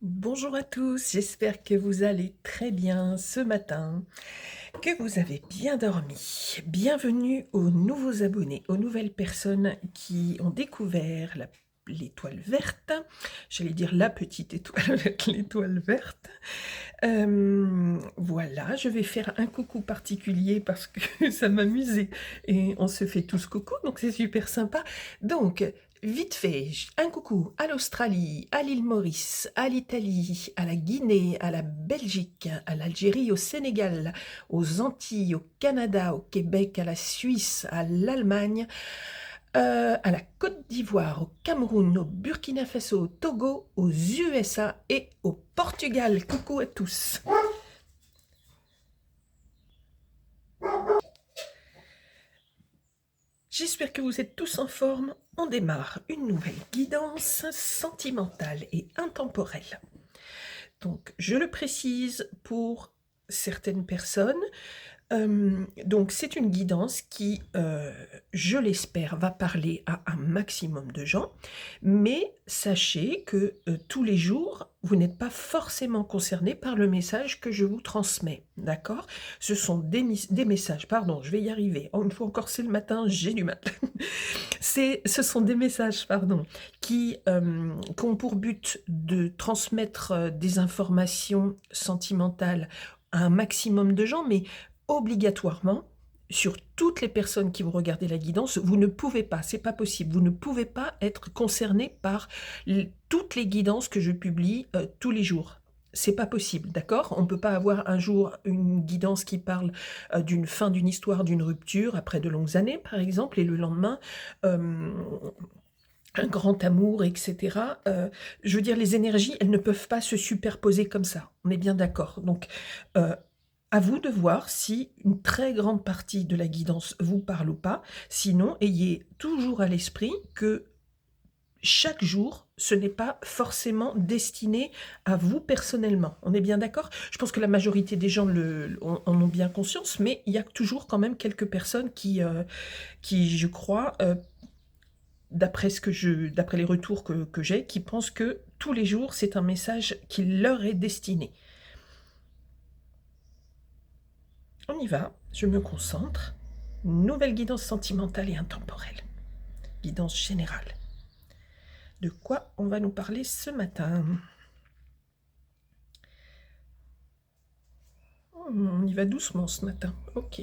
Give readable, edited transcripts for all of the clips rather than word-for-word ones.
Bonjour à tous, j'espère que vous allez très bien ce matin, que vous avez bien dormi. Bienvenue aux nouveaux abonnés, aux nouvelles personnes qui ont découvert l'étoile verte. J'allais dire la petite étoile avec l'étoile verte. Voilà, je vais faire un coucou particulier parce que ça m'amusait et on se fait tous coucou, donc c'est super sympa. Donc, vite fait, un coucou à l'Australie, à l'île Maurice, à l'Italie, à la Guinée, à la Belgique, à l'Algérie, au Sénégal, aux Antilles, au Canada, au Québec, à la Suisse, à l'Allemagne, à la Côte d'Ivoire, au Cameroun, au Burkina Faso, au Togo, aux USA et au Portugal. Coucou à tous. J'espère que vous êtes tous en forme. On démarre une nouvelle guidance sentimentale et intemporelle. Donc, je le précise pour certaines personnes. Donc, c'est une guidance qui, je l'espère, va parler à un maximum de gens. Mais sachez que tous les jours, vous n'êtes pas forcément concerné par le message que je vous transmets. D'accord? Ce sont des messages, pardon, je vais y arriver. Une fois encore, c'est le matin, j'ai du mal. Ce sont des messages, pardon, qui ont pour but de transmettre des informations sentimentales à un maximum de gens, mais obligatoirement, sur toutes les personnes qui vont regarder la guidance, vous ne pouvez pas, c'est pas possible, vous ne pouvez pas être concerné par toutes les guidances que je publie tous les jours. C'est pas possible, d'accord? On ne peut pas avoir un jour une guidance qui parle d'une fin d'une histoire, d'une rupture après de longues années, par exemple, et le lendemain, euh, un grand amour, etc. Je veux dire, les énergies, elles ne peuvent pas se superposer comme ça. On est bien d'accord. Donc, euh, à vous de voir si une très grande partie de la guidance vous parle ou pas. Sinon, ayez toujours à l'esprit que chaque jour, ce n'est pas forcément destiné à vous personnellement. On est bien d'accord? Je pense que la majorité des gens en ont bien conscience, mais il y a toujours quand même quelques personnes qui je crois, d'après les retours que j'ai, qui pensent que tous les jours, c'est un message qui leur est destiné. On y va, je me concentre. Nouvelle guidance sentimentale et intemporelle. Guidance générale. De quoi on va nous parler ce matin? On y va doucement ce matin. Ok,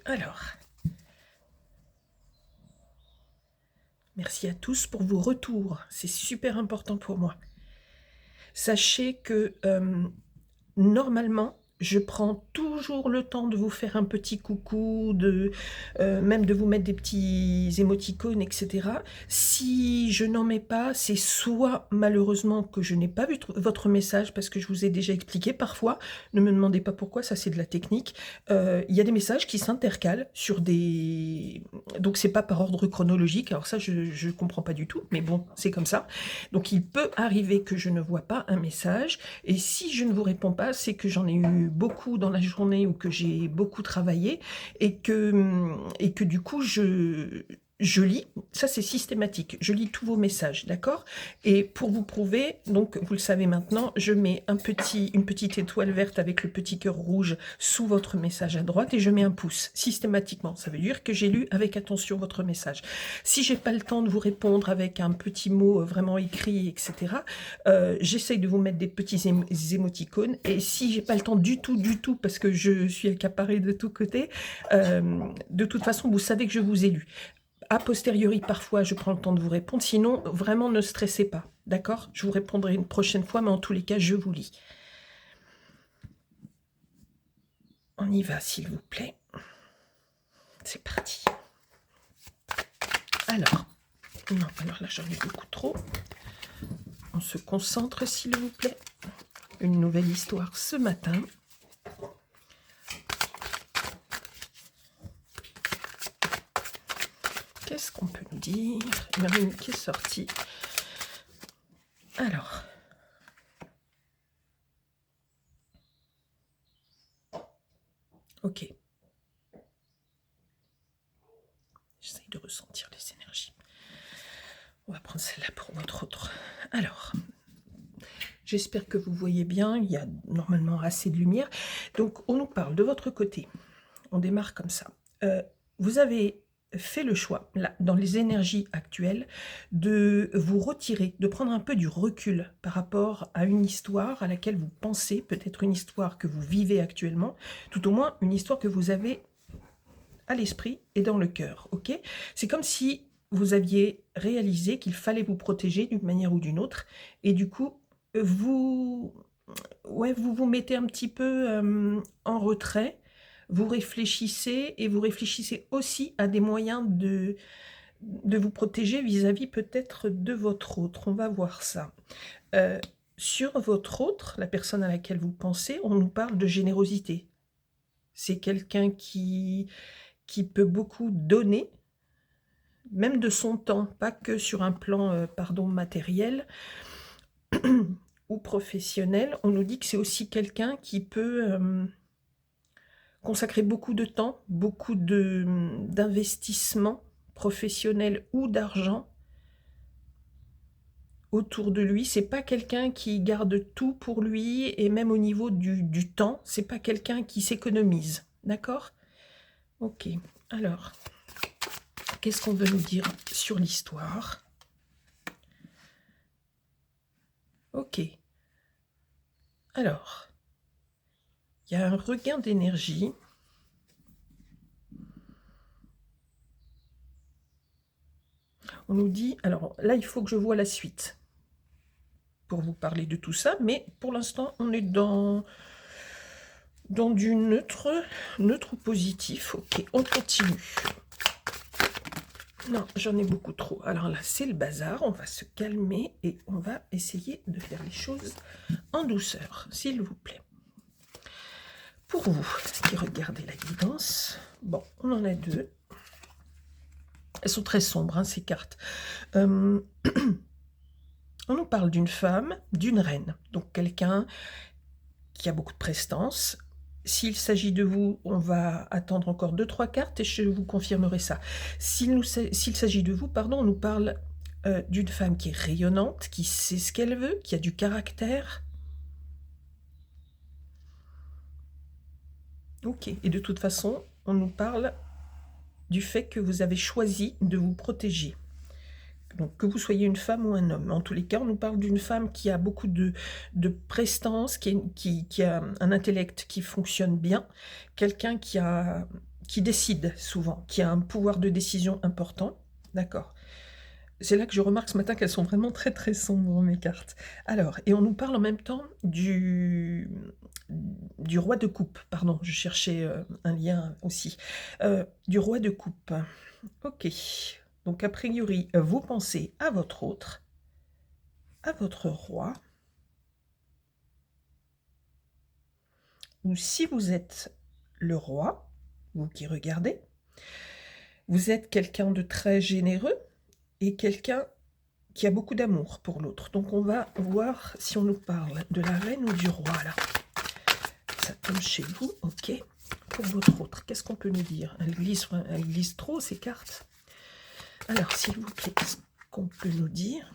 alors. Merci à tous pour vos retours. C'est super important pour moi. Sachez que normalement, je prends toujours le temps de vous faire un petit coucou, même de vous mettre des petits émoticônes, etc. Si je n'en mets pas, c'est soit malheureusement que je n'ai pas vu votre message, parce que je vous ai déjà expliqué parfois, ne me demandez pas pourquoi, ça c'est de la technique. Il y a des messages qui s'intercalent sur des... Donc c'est pas par ordre chronologique, alors ça je ne comprends pas du tout, mais bon, c'est comme ça. Donc il peut arriver que je ne vois pas un message, et si je ne vous réponds pas, c'est que j'en ai eu beaucoup dans la journée ou que j'ai beaucoup travaillé et que du coup, je lis, ça c'est systématique, je lis tous vos messages, d'accord? Et pour vous prouver, donc vous le savez maintenant, je mets une petite étoile verte avec le petit cœur rouge sous votre message à droite et je mets un pouce, systématiquement. Ça veut dire que j'ai lu avec attention votre message. Si j'ai pas le temps de vous répondre avec un petit mot vraiment écrit, etc., j'essaye de vous mettre des petits émoticônes, et si j'ai pas le temps du tout, parce que je suis accaparée de tous côtés, de toute façon, vous savez que je vous ai lu. A posteriori, parfois, je prends le temps de vous répondre. Sinon, vraiment, ne stressez pas. D'accord? Je vous répondrai une prochaine fois, mais en tous les cas, je vous lis. On y va, s'il vous plaît. C'est parti. Alors, non, alors là, j'en ai beaucoup trop. On se concentre, s'il vous plaît. Une nouvelle histoire ce matin. Qu'est-ce qu'on peut nous dire? Il y en a une qui est sortie. Alors. Ok. J'essaye de ressentir les énergies. On va prendre celle-là pour notre autre. Alors. J'espère que vous voyez bien, il y a normalement assez de lumière. Donc, on nous parle de votre côté. On démarre comme ça. Vous avez fait le choix, là, dans les énergies actuelles, de vous retirer, de prendre un peu du recul par rapport à une histoire à laquelle vous pensez, peut-être une histoire que vous vivez actuellement, tout au moins une histoire que vous avez à l'esprit et dans le cœur, ok? C'est comme si vous aviez réalisé qu'il fallait vous protéger d'une manière ou d'une autre, et du coup, vous, ouais, vous vous mettez un petit peu en retrait, vous réfléchissez, et vous réfléchissez aussi à des moyens de vous protéger vis-à-vis peut-être de votre autre. On va voir ça. Sur votre autre, la personne à laquelle vous pensez, on nous parle de générosité. C'est quelqu'un qui peut beaucoup donner, même de son temps, pas que sur un plan matériel ou professionnel. On nous dit que c'est aussi quelqu'un qui peut consacrer beaucoup de temps, beaucoup d'investissement professionnel ou d'argent autour de lui. C'est pas quelqu'un qui garde tout pour lui, et même au niveau du temps, c'est pas quelqu'un qui s'économise. D'accord? Ok. Alors, qu'est-ce qu'on veut nous dire sur l'histoire? Ok. Alors, il y a un regain d'énergie. On nous dit, alors là, il faut que je voie la suite pour vous parler de tout ça, mais pour l'instant, on est dans du neutre ou positif. Ok, on continue. Non, j'en ai beaucoup trop. Alors là, c'est le bazar. On va se calmer et on va essayer de faire les choses en douceur, s'il vous plaît. Pour vous qui regardez la guidance, bon, on en a deux. Elles sont très sombres, hein, ces cartes. On nous parle d'une femme, d'une reine, donc quelqu'un qui a beaucoup de prestance. S'il s'agit de vous, on va attendre encore 2-3 cartes et je vous confirmerai ça. S'il s'agit de vous, pardon, on nous parle d'une femme qui est rayonnante, qui sait ce qu'elle veut, qui a du caractère. Ok, et de toute façon, on nous parle du fait que vous avez choisi de vous protéger. Donc, que vous soyez une femme ou un homme. En tous les cas, on nous parle d'une femme qui a beaucoup de prestance, qui a un intellect qui fonctionne bien, quelqu'un qui décide souvent, qui a un pouvoir de décision important. D'accord. C'est là que je remarque ce matin qu'elles sont vraiment très très sombres, mes cartes. Alors, et on nous parle en même temps du roi de coupe. Pardon, je cherchais un lien aussi. Du roi de coupe. Ok. Donc, a priori, vous pensez à votre autre, à votre roi, ou si vous êtes le roi, vous qui regardez, vous êtes quelqu'un de très généreux et quelqu'un qui a beaucoup d'amour pour l'autre. Donc, on va voir si on nous parle de la reine ou du roi, là. Ça tombe chez vous, ok. Pour votre autre, qu'est-ce qu'on peut nous dire? Elle glisse trop, ces cartes. Alors, s'il vous plaît, qu'est-ce qu'on peut nous dire?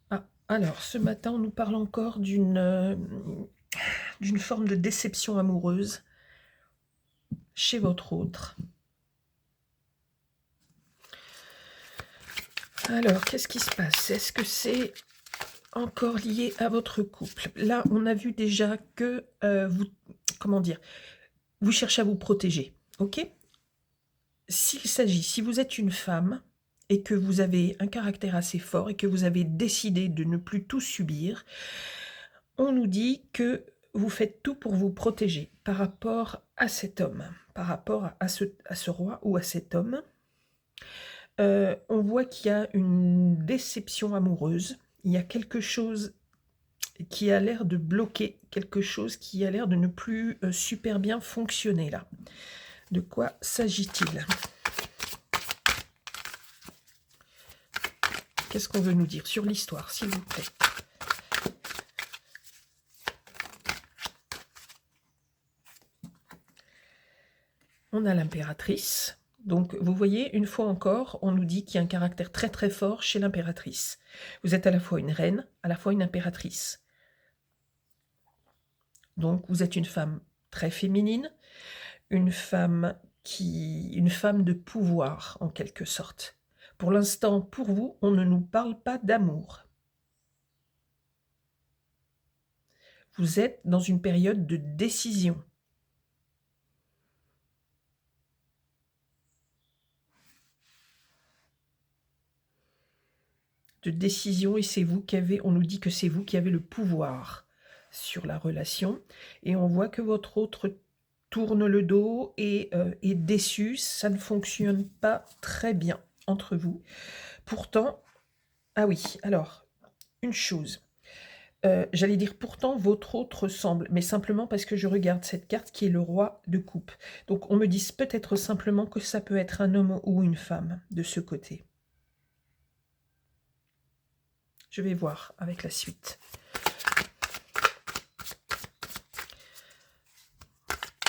Ah, alors, ce matin, on nous parle encore d'une forme de déception amoureuse chez votre autre. Alors, qu'est-ce qui se passe? Est-ce que c'est encore lié à votre couple? Là, on a vu déjà que vous cherchez à vous protéger, ok? Si vous êtes une femme et que vous avez un caractère assez fort et que vous avez décidé de ne plus tout subir, on nous dit que vous faites tout pour vous protéger par rapport à cet homme, par rapport à ce roi ou à cet homme. On voit qu'il y a une déception amoureuse, il y a quelque chose qui a l'air de bloquer, quelque chose qui a l'air de ne plus super bien fonctionner là. De quoi s'agit-il? Qu'est-ce qu'on veut nous dire sur l'histoire, s'il vous plaît? On a l'impératrice, Donc, vous voyez, une fois encore, on nous dit qu'il y a un caractère très très fort chez l'impératrice. Vous êtes à la fois une reine, à la fois une impératrice. Donc, vous êtes une femme très féminine, une femme de pouvoir, en quelque sorte. Pour l'instant, pour vous, on ne nous parle pas d'amour. Vous êtes dans une période de décision. De décision, et c'est vous qui avez, on nous dit que c'est vous qui avez le pouvoir sur la relation, et on voit que votre autre tourne le dos et est déçu, ça ne fonctionne pas très bien entre vous. Pourtant, ah oui, alors, une chose, j'allais dire pourtant votre autre ressemble, mais simplement parce que je regarde cette carte qui est le roi de coupe. Donc on me dit peut-être simplement que ça peut être un homme ou une femme de ce côté. Je vais voir avec la suite.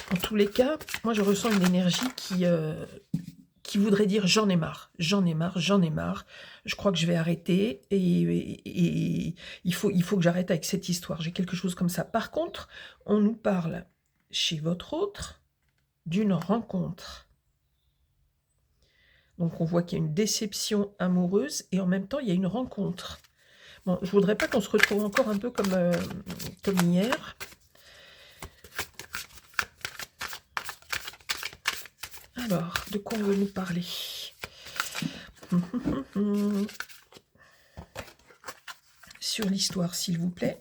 En tous les cas, moi je ressens une énergie qui voudrait dire j'en ai marre, j'en ai marre, j'en ai marre, je crois que je vais arrêter et il faut que j'arrête avec cette histoire. J'ai quelque chose comme ça. Par contre, on nous parle chez votre autre d'une rencontre. Donc on voit qu'il y a une déception amoureuse et en même temps il y a une rencontre. Bon, je voudrais pas qu'on se retrouve encore un peu comme hier. Alors, de quoi on veut nous parler? Sur l'histoire, s'il vous plaît.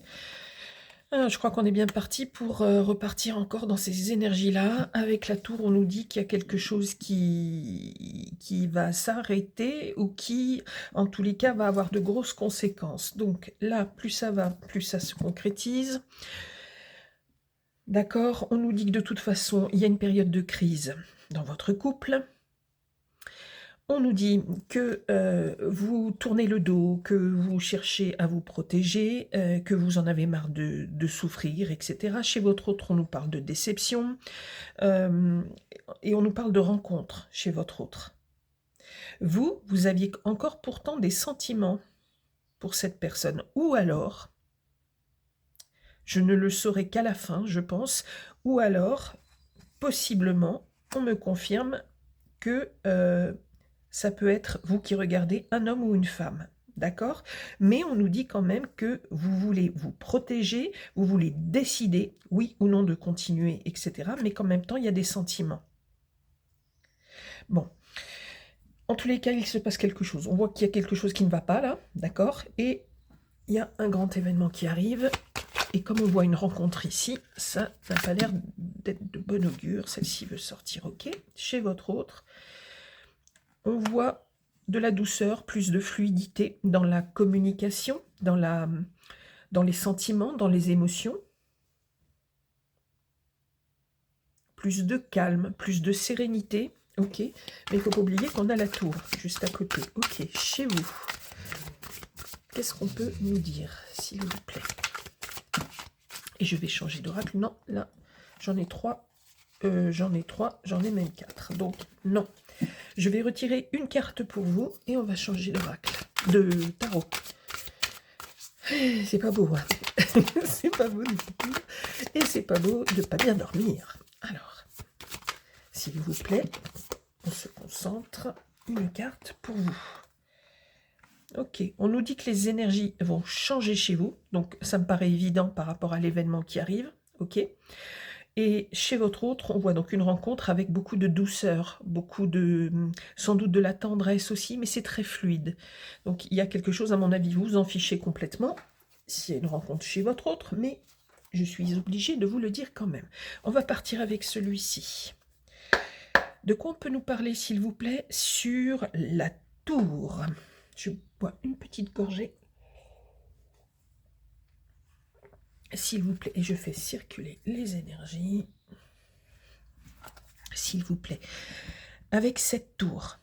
Je crois qu'on est bien parti pour repartir encore dans ces énergies-là. Avec la tour, on nous dit qu'il y a quelque chose qui va s'arrêter ou qui, en tous les cas, va avoir de grosses conséquences. Donc là, plus ça va, plus ça se concrétise. D'accord? On nous dit que de toute façon, il y a une période de crise dans votre couple. On nous dit que vous tournez le dos, que vous cherchez à vous protéger, que vous en avez marre de souffrir, etc. Chez votre autre, on nous parle de déception et on nous parle de rencontre chez votre autre. Vous aviez encore pourtant des sentiments pour cette personne. Ou alors, je ne le saurai qu'à la fin, je pense, ou alors, possiblement, on me confirme que ça peut être vous qui regardez un homme ou une femme, d'accord? Mais on nous dit quand même que vous voulez vous protéger, vous voulez décider, oui ou non, de continuer, etc. Mais qu'en même temps, il y a des sentiments. Bon. En tous les cas, il se passe quelque chose. On voit qu'il y a quelque chose qui ne va pas là, d'accord? Et il y a un grand événement qui arrive. Et comme on voit une rencontre ici, ça n'a pas l'air d'être de bon augure. Celle-ci veut sortir, ok? Chez votre autre, on voit de la douceur, plus de fluidité dans la communication, dans les sentiments, dans les émotions. Plus de calme, plus de sérénité, ok. Mais il ne faut pas oublier qu'on a la tour juste à côté. Ok, chez vous, qu'est-ce qu'on peut nous dire, s'il vous plaît? Et je vais changer d'oracle. Non, là, j'en ai 3. J'en ai même 4. Donc, non. Je vais retirer une carte pour vous et on va changer d'oracle, de tarot. C'est pas beau, hein. C'est pas beau du tout. Et c'est pas beau de pas bien dormir. Alors, s'il vous plaît, on se concentre. Une carte pour vous. Ok, on nous dit que les énergies vont changer chez vous. Donc, ça me paraît évident par rapport à l'événement qui arrive. Ok. Et chez votre autre, on voit donc une rencontre avec beaucoup de douceur, beaucoup de, sans doute de la tendresse aussi, mais c'est très fluide. Donc il y a quelque chose, à mon avis, vous en fichez complètement. C'est une rencontre chez votre autre, mais je suis obligée de vous le dire quand même. On va partir avec celui-ci. De quoi on peut nous parler, s'il vous plaît, sur la tour? Je bois une petite gorgée. S'il vous plaît, et je fais circuler les énergies. S'il vous plaît. Avec cette tour,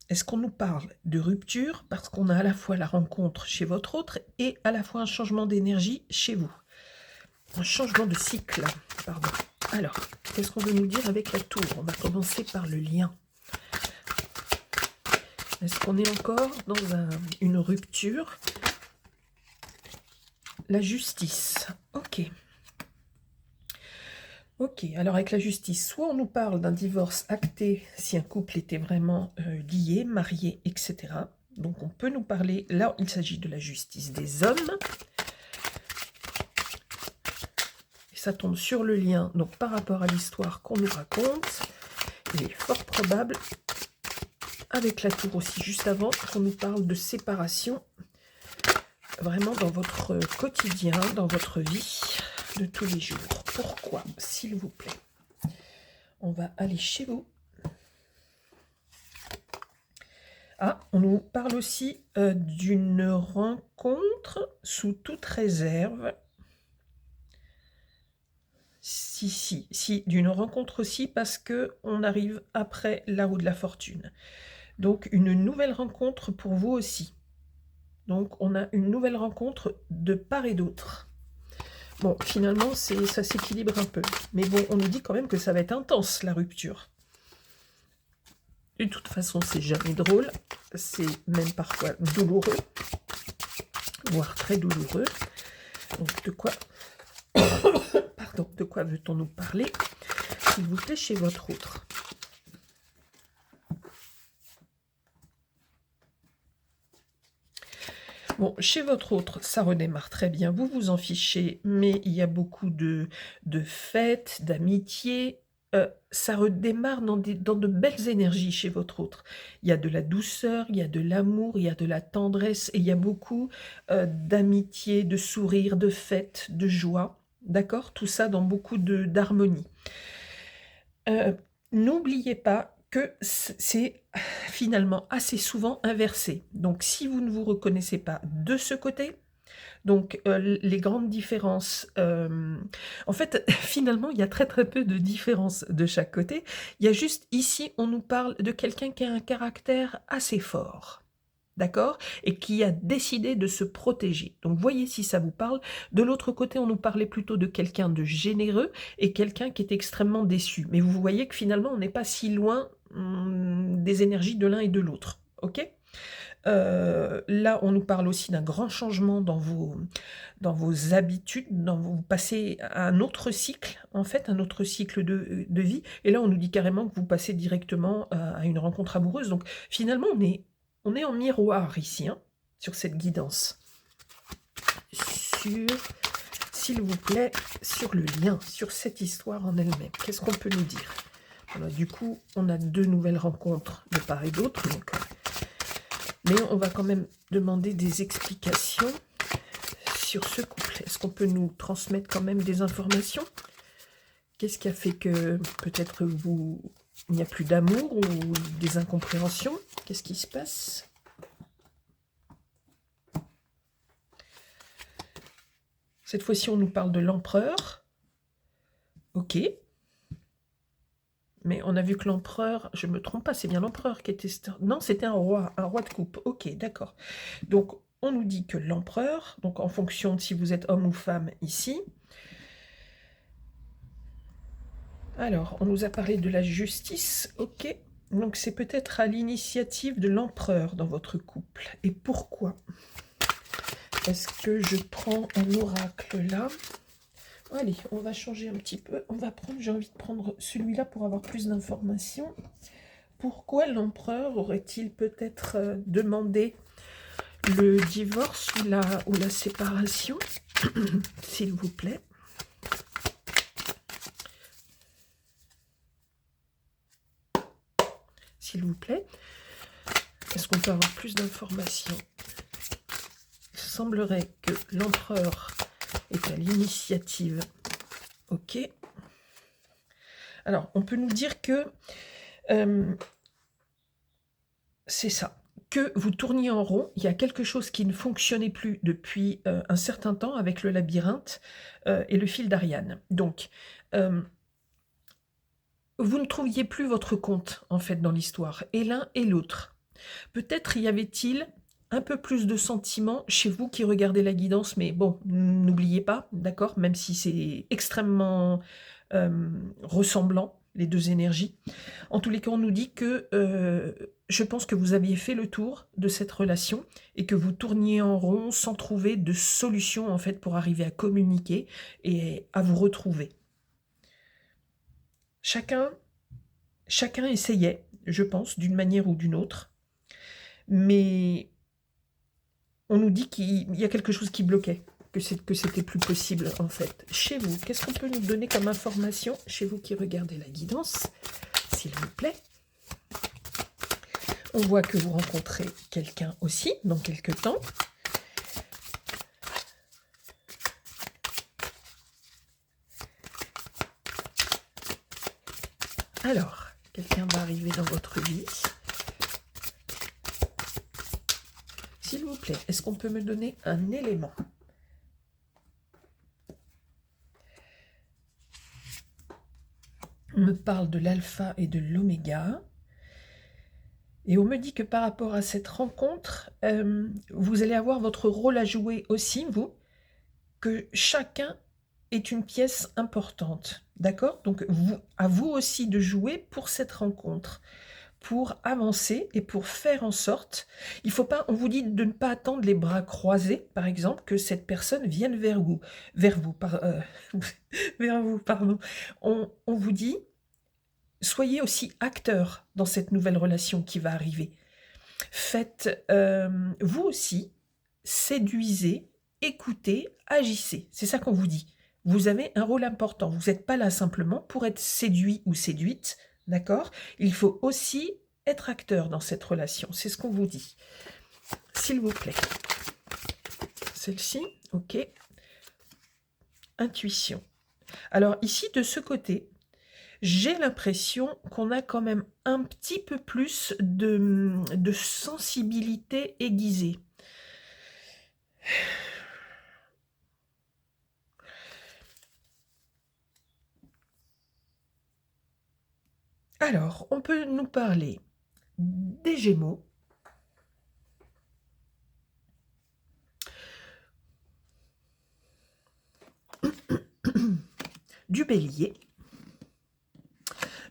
est-ce qu'on nous parle de rupture parce qu'on a à la fois la rencontre chez votre autre et à la fois un changement d'énergie chez vous? Un changement de cycle, pardon. Alors, qu'est-ce qu'on veut nous dire avec la tour? On va commencer par le lien. Est-ce qu'on est encore dans une rupture? La justice. Ok. Ok, alors avec la justice, soit on nous parle d'un divorce acté si un couple était vraiment lié, marié, etc. Donc on peut nous parler, là il s'agit de la justice des hommes. Et ça tombe sur le lien, donc par rapport à l'histoire qu'on nous raconte, il est fort probable, avec la tour aussi juste avant, qu'on nous parle de séparation, vraiment dans votre quotidien, dans votre vie de tous les jours. Pourquoi, s'il vous plaît? On va aller chez vous. Ah, on nous parle aussi d'une rencontre sous toute réserve. Si, d'une rencontre aussi parce que on arrive après la roue de la fortune. Donc une nouvelle rencontre pour vous aussi. Donc on a une nouvelle rencontre de part et d'autre. Bon, finalement, ça s'équilibre un peu. Mais bon, on nous dit quand même que ça va être intense, la rupture. De toute façon, c'est jamais drôle. C'est même parfois douloureux, voire très douloureux. Donc, de quoi... Pardon, de quoi veut-on nous parler? S'il vous plaît, chez votre autre. Bon, chez votre autre, ça redémarre très bien, vous vous en fichez, mais il y a beaucoup de fêtes, d'amitié. Ça redémarre dans de belles énergies chez votre autre. Il y a de la douceur, il y a de l'amour, il y a de la tendresse, et il y a beaucoup d'amitié, de sourires, de fêtes, de joie. D'accord? Tout ça dans beaucoup d'harmonie. N'oubliez pas que c'est finalement assez souvent inversé. Donc si vous ne vous reconnaissez pas de ce côté, donc les grandes différences, en fait finalement il y a très très peu de différences de chaque côté. Il y a juste ici on nous parle de quelqu'un qui a un caractère assez fort. D'accord? Et qui a décidé de se protéger. Donc voyez si ça vous parle. De l'autre côté, on nous parlait plutôt de quelqu'un de généreux et quelqu'un qui est extrêmement déçu. Mais vous voyez que finalement, on n'est pas si loin des énergies de l'un et de l'autre. Ok? Là, on nous parle aussi d'un grand changement dans vos habitudes, vous passez à un autre cycle, en fait, un autre cycle de vie. Et là, on nous dit carrément que vous passez directement à une rencontre amoureuse. Donc finalement, on est en miroir ici, hein, sur cette guidance. S'il vous plaît, sur le lien, sur cette histoire en elle-même. Qu'est-ce qu'on peut nous dire? Voilà, du coup, on a deux nouvelles rencontres de part et d'autre. Mais on va quand même demander des explications sur ce couple. Est-ce qu'on peut nous transmettre quand même des informations? Qu'est-ce qui a fait que peut-être il n'y a plus d'amour ou des incompréhensions? Qu'est-ce qui se passe? Cette fois-ci, on nous parle de l'empereur. Ok. Mais on a vu que l'empereur, je ne me trompe pas, c'est bien l'empereur qui était... Non, c'était un roi de coupe. Ok, d'accord. Donc, on nous dit que l'empereur, donc en fonction de si vous êtes homme ou femme ici. Alors, on nous a parlé de la justice. Ok. Donc, c'est peut-être à l'initiative de l'empereur dans votre couple. Et pourquoi? Est-ce que je prends un oracle là? Allez, on va changer un petit peu. On va prendre, j'ai envie de prendre celui-là pour avoir plus d'informations. Pourquoi l'empereur aurait-il peut-être demandé le divorce ou la séparation? S'il vous plaît. S'il vous plaît. Est-ce qu'on peut avoir plus d'informations? Il semblerait que l'empereur est à l'initiative. Ok. Alors, on peut nous dire que c'est ça, que vous tourniez en rond, il y a quelque chose qui ne fonctionnait plus depuis un certain temps avec le labyrinthe et le fil d'Ariane. Donc, vous ne trouviez plus votre compte, en fait, dans l'histoire, et l'un et l'autre. Peut-être y avait-il un peu plus de sentiments chez vous qui regardez la guidance, mais bon, n'oubliez pas, d'accord, même si c'est extrêmement ressemblant, les deux énergies. En tous les cas, on nous dit que je pense que vous aviez fait le tour de cette relation et que vous tourniez en rond sans trouver de solution en fait pour arriver à communiquer et à vous retrouver. Chacun essayait, je pense, d'une manière ou d'une autre, mais on nous dit qu'il y a quelque chose qui bloquait, que c'était plus possible en fait. Chez vous, qu'est-ce qu'on peut nous donner comme information, chez vous qui regardez la guidance, s'il vous plaît? On voit que vous rencontrez quelqu'un aussi dans quelques temps. Alors, quelqu'un va arriver dans votre vie. S'il vous plaît, est-ce qu'on peut me donner un élément? On me parle de l'alpha et de l'oméga. Et on me dit que par rapport à cette rencontre, vous allez avoir votre rôle à jouer aussi, vous, que chacun est une pièce importante, d'accord? Donc à vous aussi de jouer pour cette rencontre, pour avancer et pour faire en sorte, il faut pas, on vous dit de ne pas attendre les bras croisés, par exemple, que cette personne vienne vers vous, vers vous, pardon. On vous dit, soyez aussi acteur dans cette nouvelle relation qui va arriver. Faites, vous aussi, séduisez, écoutez, agissez. C'est ça qu'on vous dit. Vous avez un rôle important. Vous n'êtes pas là simplement pour être séduit ou séduite, d'accord? Il faut aussi être acteur dans cette relation. C'est ce qu'on vous dit. S'il vous plaît. Celle-ci, ok. Intuition. Alors ici, de ce côté, j'ai l'impression qu'on a quand même un petit peu plus de sensibilité aiguisée. Alors, on peut nous parler des Gémeaux, du Bélier,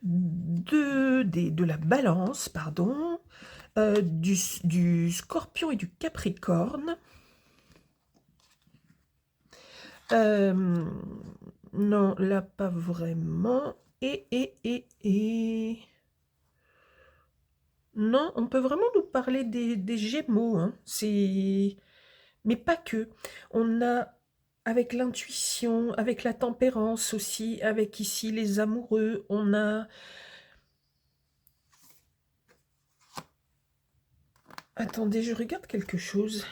de la Balance, pardon, du Scorpion et du Capricorne. Non, là, pas vraiment. Non, on peut vraiment nous parler des Gémeaux, hein. Mais pas que. On a, avec l'intuition, avec la tempérance aussi, avec ici les amoureux, on a... Attendez, je regarde quelque chose.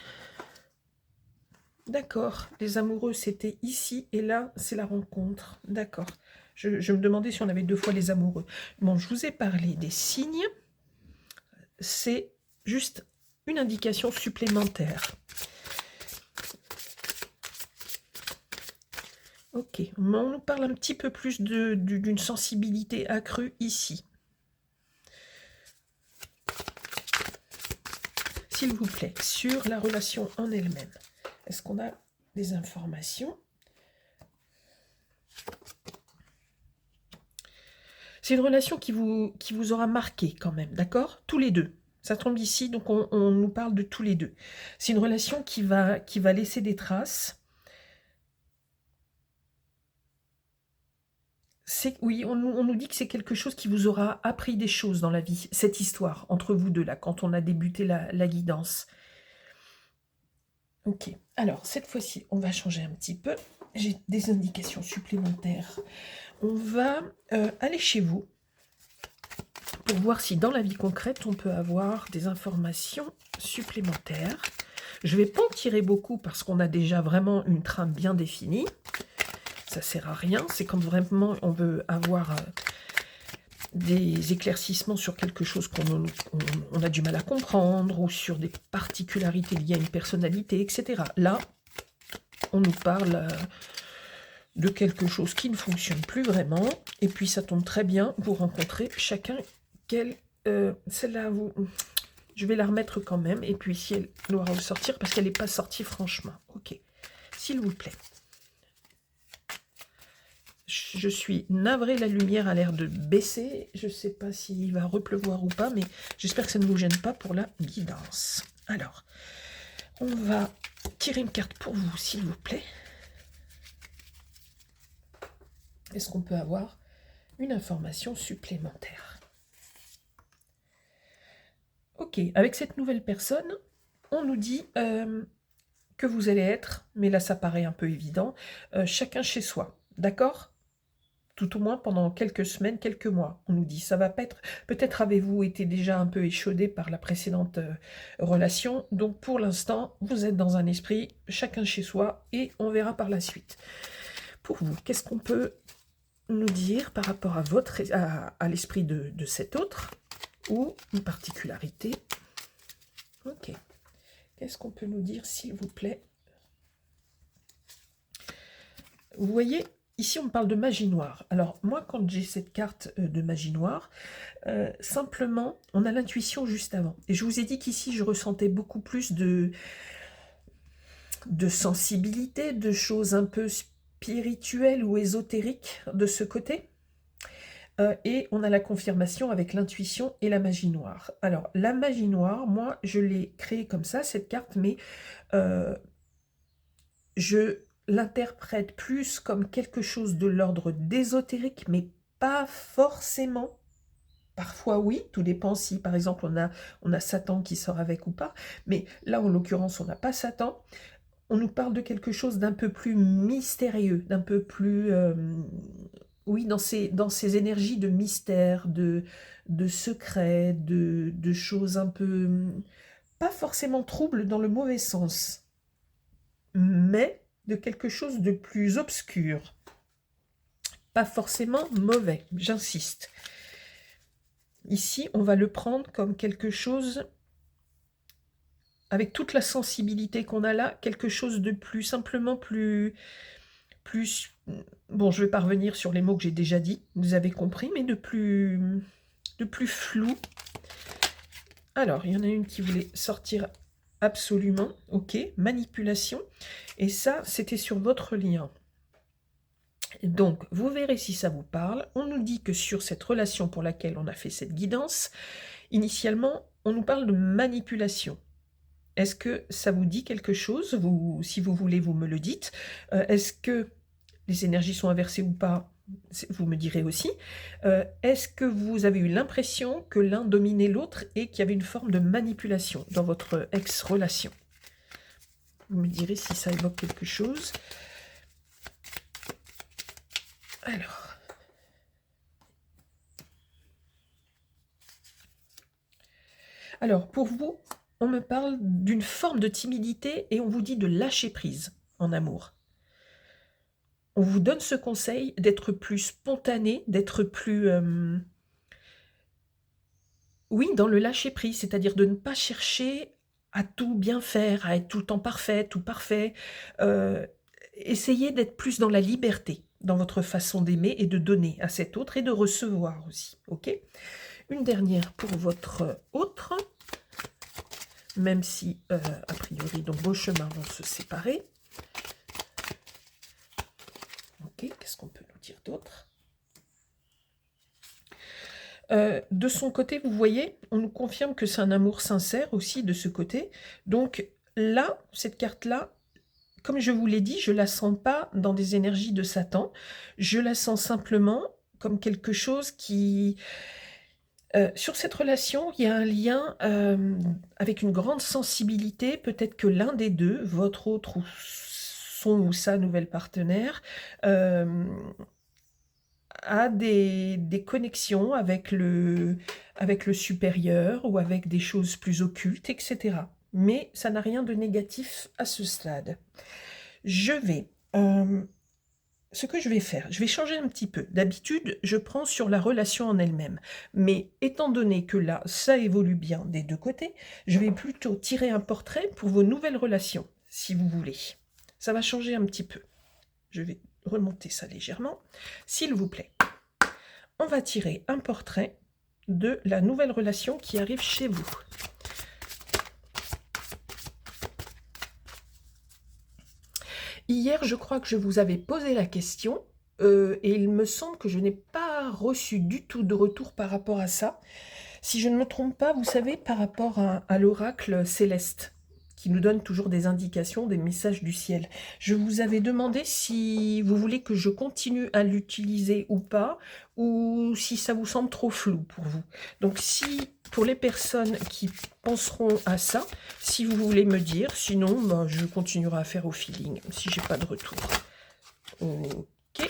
D'accord, les amoureux, c'était ici, et là, c'est la rencontre. D'accord. Je me demandais si on avait 2 fois les amoureux. Bon, je vous ai parlé des signes. C'est juste une indication supplémentaire. Ok, on nous parle un petit peu plus d'une sensibilité accrue ici. S'il vous plaît, sur la relation en elle-même, est-ce qu'on a des informations? C'est une relation qui vous aura marqué quand même, d'accord? Tous les deux. Ça tombe ici, donc on nous parle de tous les deux. C'est une relation qui va laisser des traces. Oui, on nous dit que c'est quelque chose qui vous aura appris des choses dans la vie, cette histoire, entre vous deux, là, quand on a débuté la guidance. Ok, alors cette fois-ci, on va changer un petit peu. J'ai des indications supplémentaires. On va aller chez vous pour voir si dans la vie concrète, on peut avoir des informations supplémentaires. Je ne vais pas en tirer beaucoup parce qu'on a déjà vraiment une trame bien définie. Ça ne sert à rien. C'est quand vraiment on veut avoir des éclaircissements sur quelque chose qu'on a du mal à comprendre ou sur des particularités liées à une personnalité, etc. Là, on nous parle de quelque chose qui ne fonctionne plus vraiment. Et puis, ça tombe très bien, vous rencontrez chacun celle-là, je vais la remettre quand même. Et puis, si elle doit ressortir, parce qu'elle n'est pas sortie franchement. Ok, s'il vous plaît. Je suis navrée, la lumière a l'air de baisser. Je ne sais pas s'il va repleuvoir ou pas, mais j'espère que ça ne vous gêne pas pour la guidance. Alors, on va tirer une carte pour vous, s'il vous plaît. Est-ce qu'on peut avoir une information supplémentaire? Ok, avec cette nouvelle personne, on nous dit que vous allez être, mais là ça paraît un peu évident, chacun chez soi, d'accord? Tout au moins pendant quelques semaines, quelques mois. On nous dit, ça va pas être... Peut-être avez-vous été déjà un peu échaudé par la précédente relation, donc pour l'instant, vous êtes dans un esprit, chacun chez soi, et on verra par la suite. Pour vous, qu'est-ce qu'on peut nous dire par rapport à l'esprit de cet autre, ou une particularité? Ok. Qu'est-ce qu'on peut nous dire, s'il vous plaît? Vous voyez, ici on parle de magie noire. Alors moi, quand j'ai cette carte de magie noire, simplement, on a l'intuition juste avant. Et je vous ai dit qu'ici, je ressentais beaucoup plus de sensibilité, de choses un peu spirituelles ou ésotériques de ce côté. Et on a la confirmation avec l'intuition et la magie noire. Alors, la magie noire, moi, je l'ai créée comme ça, cette carte, mais je l'interprète plus comme quelque chose de l'ordre d'ésotérique, mais pas forcément. Parfois oui, tout dépend si par exemple on a Satan qui sort avec ou pas, mais là en l'occurrence on n'a pas Satan. On nous parle de quelque chose d'un peu plus mystérieux, d'un peu plus... oui, dans ces énergies de mystère, de secret, de choses un peu... pas forcément troubles dans le mauvais sens, mais de quelque chose de plus obscur. Pas forcément mauvais, j'insiste. Ici, on va le prendre comme quelque chose, avec toute la sensibilité qu'on a là, quelque chose de plus, simplement plus... Bon, je vais pas revenir sur les mots que j'ai déjà dit, vous avez compris, mais de plus flou. Alors, il y en a une qui voulait sortir absolument, ok, manipulation, et ça, c'était sur votre lien. Donc, vous verrez si ça vous parle. On nous dit que sur cette relation pour laquelle on a fait cette guidance, initialement, on nous parle de manipulation. Est-ce que ça vous dit quelque chose? Si vous voulez, vous me le dites. Est-ce que les énergies sont inversées ou pas? Vous me direz aussi. Est-ce que vous avez eu l'impression que l'un dominait l'autre et qu'il y avait une forme de manipulation dans votre ex-relation? Vous me direz si ça évoque quelque chose. Alors, pour vous, on me parle d'une forme de timidité et on vous dit de lâcher prise en amour. On vous donne ce conseil d'être plus spontané, d'être plus... oui, dans le lâcher prise, c'est-à-dire de ne pas chercher à tout bien faire, à être tout le temps parfait, tout parfait. Essayez d'être plus dans la liberté, dans votre façon d'aimer et de donner à cet autre et de recevoir aussi, ok? Une dernière pour votre autre, même si, a priori, donc vos chemins vont se séparer. Ok, qu'est-ce qu'on peut nous dire d'autre? De son côté, vous voyez, on nous confirme que c'est un amour sincère aussi de ce côté. Donc là, cette carte-là, comme je vous l'ai dit, je ne la sens pas dans des énergies de Satan. Je la sens simplement comme quelque chose qui... sur cette relation, il y a un lien avec une grande sensibilité. Peut-être que l'un des deux, votre autre ou son ou sa nouvelle partenaire, a des connexions avec le supérieur ou avec des choses plus occultes, etc. Mais ça n'a rien de négatif à ce stade. Ce que je vais faire, je vais changer un petit peu. D'habitude, je prends sur la relation en elle-même. Mais étant donné que là, ça évolue bien des deux côtés, je vais plutôt tirer un portrait pour vos nouvelles relations, si vous voulez. Ça va changer un petit peu. Je vais remonter ça légèrement. S'il vous plaît, on va tirer un portrait de la nouvelle relation qui arrive chez vous. Hier, je crois que je vous avais posé la question et il me semble que je n'ai pas reçu du tout de retour par rapport à ça. Si je ne me trompe pas, vous savez, par rapport à l'oracle céleste, qui nous donne toujours des indications, des messages du ciel. Je vous avais demandé si vous voulez que je continue à l'utiliser ou pas, ou si ça vous semble trop flou pour vous. Donc si, pour les personnes qui penseront à ça, si vous voulez me dire, sinon bah, je continuerai à faire au feeling, si j'ai pas de retour. Ok.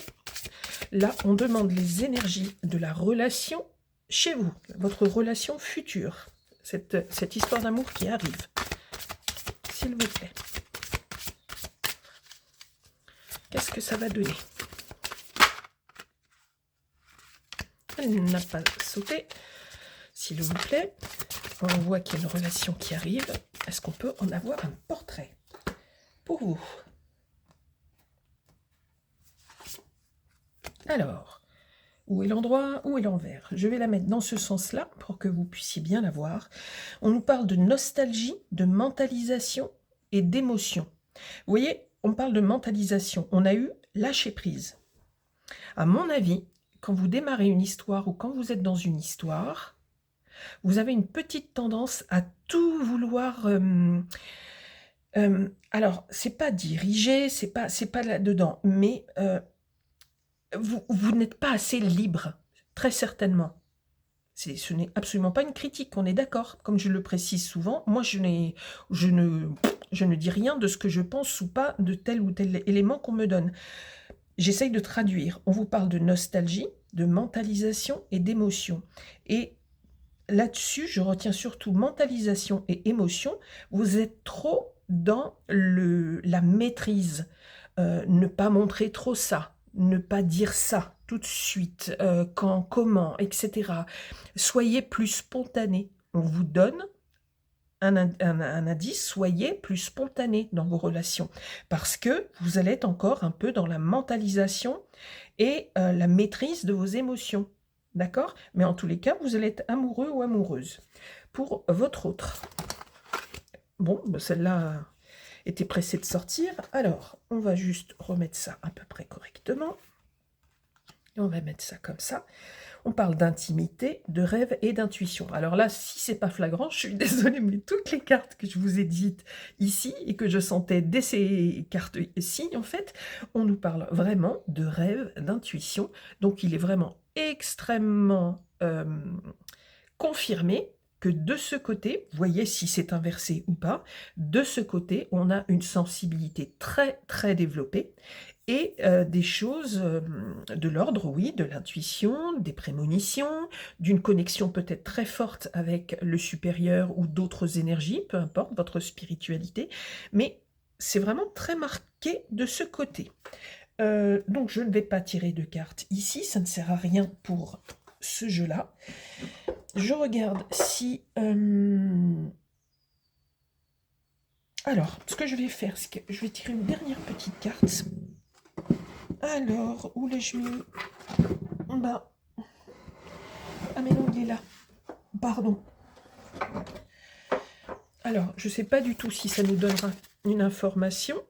Là, on demande les énergies de la relation chez vous, votre relation future, cette histoire d'amour qui arrive, s'il vous plaît. Qu'est-ce que ça va donner? Elle n'a pas sauté, s'il vous plaît. On voit qu'il y a une relation qui arrive. Est-ce qu'on peut en avoir un portrait pour vous? Alors, où est l'endroit, où est l'envers? Je vais la mettre dans ce sens-là pour que vous puissiez bien la voir. On nous parle de nostalgie, de mentalisation et d'émotion. Vous voyez, on parle de mentalisation. On a eu lâcher prise. À mon avis, quand vous démarrez une histoire ou quand vous êtes dans une histoire, vous avez une petite tendance à tout vouloir... alors, c'est pas dirigé, c'est pas là-dedans, mais vous n'êtes pas assez libre, très certainement. Ce n'est absolument pas une critique, on est d'accord. Comme je le précise souvent, moi je ne dis rien de ce que je pense ou pas de tel ou tel élément qu'on me donne. J'essaye de traduire. On vous parle de nostalgie, de mentalisation et d'émotion. Et là-dessus, je retiens surtout mentalisation et émotion. Vous êtes trop dans la maîtrise. Ne pas montrer trop ça. Ne pas dire ça tout de suite, quand, comment, etc. Soyez plus spontané. On vous donne un indice, soyez plus spontané dans vos relations, parce que vous allez être encore un peu dans la mentalisation et la maîtrise de vos émotions, d'accord? Mais en tous les cas, vous allez être amoureux ou amoureuse. Pour votre autre, bon, celle-là était pressée de sortir, alors on va juste remettre ça à peu près correctement, et on va mettre ça comme ça. On parle d'intimité, de rêve et d'intuition. Alors là, si c'est pas flagrant, je suis désolée, mais toutes les cartes que je vous ai dites ici et que je sentais dès ces cartes-ci, en fait, on nous parle vraiment de rêve, d'intuition. Donc il est vraiment extrêmement confirmé que de ce côté, vous voyez si c'est inversé ou pas, de ce côté, on a une sensibilité très très développée et des choses de l'ordre, oui, de l'intuition, des prémonitions, d'une connexion peut-être très forte avec le supérieur ou d'autres énergies, peu importe, votre spiritualité, mais c'est vraiment très marqué de ce côté. Donc je ne vais pas tirer de cartes ici, ça ne sert à rien pour ce jeu-là. Je regarde si... Alors, ce que je vais faire, c'est que je vais tirer une dernière petite carte. Alors, où l'ai-je mis? Bah. Ah mais non, il est là. Pardon. Alors, je ne sais pas du tout si ça nous donnera une information.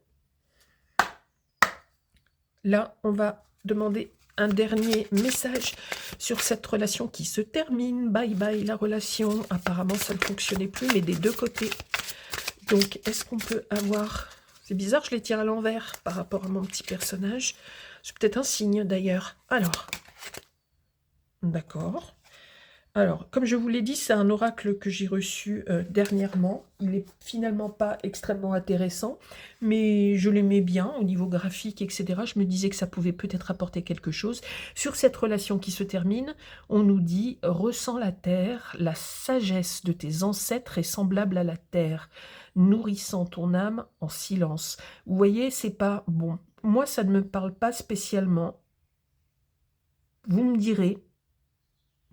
Là, on va demander un dernier message sur cette relation qui se termine. Bye bye la relation. Apparemment, ça ne fonctionnait plus, mais des deux côtés. Donc, est-ce qu'on peut avoir... C'est bizarre, je les tire à l'envers par rapport à mon petit personnage. C'est peut-être un signe d'ailleurs. Alors, d'accord. Alors, comme je vous l'ai dit, c'est un oracle que j'ai reçu dernièrement. Il n'est finalement pas extrêmement intéressant, mais je l'aimais bien au niveau graphique, etc. Je me disais que ça pouvait peut-être apporter quelque chose. Sur cette relation qui se termine, on nous dit « Ressens la terre, la sagesse de tes ancêtres est semblable à la terre, nourrissant ton âme en silence. » Vous voyez, c'est pas bon. Moi, ça ne me parle pas spécialement. Vous me direz,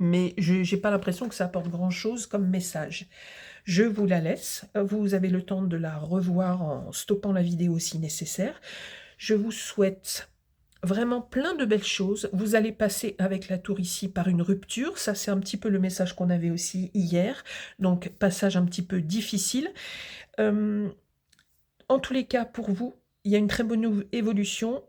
mais je n'ai pas l'impression que ça apporte grand-chose comme message. Je vous la laisse. Vous avez le temps de la revoir en stoppant la vidéo si nécessaire. Je vous souhaite vraiment plein de belles choses. Vous allez passer avec la tour ici par une rupture. Ça, c'est un petit peu le message qu'on avait aussi hier. Donc, passage un petit peu difficile. En tous les cas, pour vous, il y a une très bonne évolution.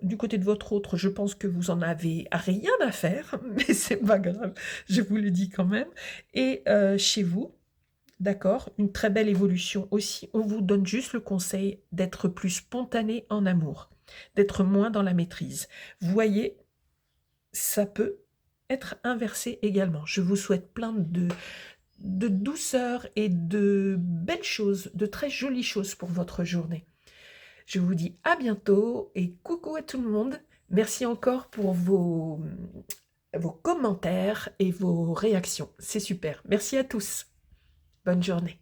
Du côté de votre autre, je pense que vous en avez rien à faire, mais c'est pas grave, je vous le dis quand même. Et chez vous, d'accord, une très belle évolution aussi. On vous donne juste le conseil d'être plus spontané en amour, d'être moins dans la maîtrise. Vous voyez, ça peut être inversé également. Je vous souhaite plein de douceur et de belles choses, de très jolies choses pour votre journée. Je vous dis à bientôt et coucou à tout le monde. Merci encore pour vos commentaires et vos réactions. C'est super. Merci à tous. Bonne journée.